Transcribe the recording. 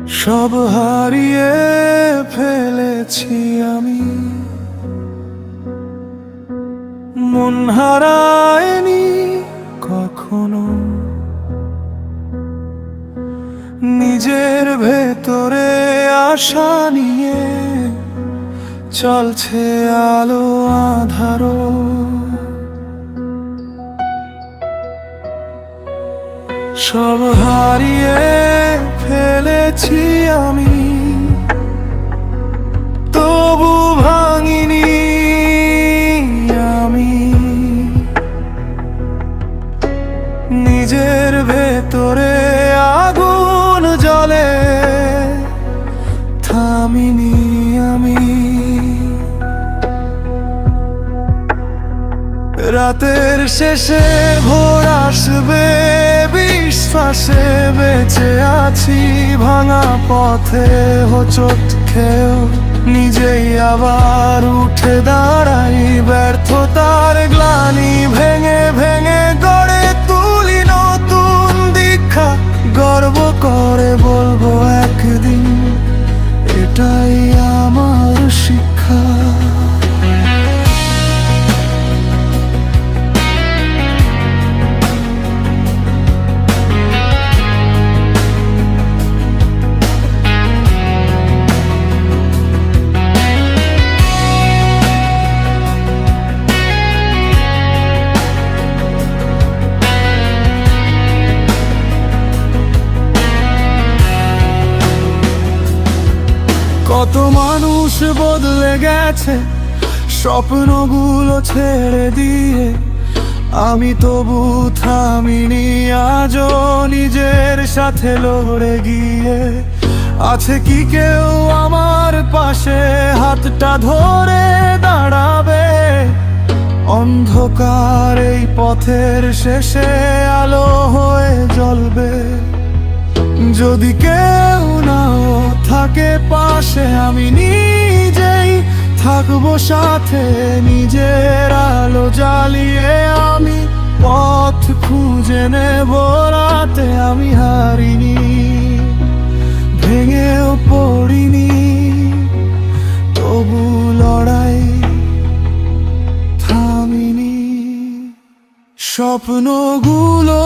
সব হারিয়ে ফেলেছি আমি, মন হারায়নি কখনো। নিজের ভেতরে আশা নিয়ে চলছে আলো আঁধারো। সব হারিয়ে ফেলেছি আমি, তবু ভাঙিনি আমি। নিজের ভেতরে আগুন জ্বলে থামিনি আমি। রাতের শেষে ভোর আসবে বিশ্বাসে বেঁচে আছি। ভাঙা পথে হোঁচট খেয়েও নিজেই আবার উঠে দাঁড়াই। ব্যর্থতার গ্লানি ভেঙে ভেঙে গড়ে তুলি নতুন দীক্ষা। গর্ব করে বলবো একদিন এটাই আমার শিক্ষা। কত মানুষ বদলে গেছে স্বপ্নগুলো ছেড়ে দিয়ে, আমি তবু থামিনি আজও নিজের সাথে লড়ে গিয়ে। আছে কি কেউ আমার পাশে হাতটা ধরে দাঁড়াবে? অন্ধকার এই পথের শেষে আলো হয়ে জ্বলবে। যদি কেউ নাও থাকে পাশে আমি নিজেই থাকবো সাথে। নিজের আলো জ্বালিয়ে আমি পথ খুঁজে নেব রাতে। আমি হারিনি, ভেঙেও পড়িনি, তবু লড়াই থামিনি। স্বপ্নগুলো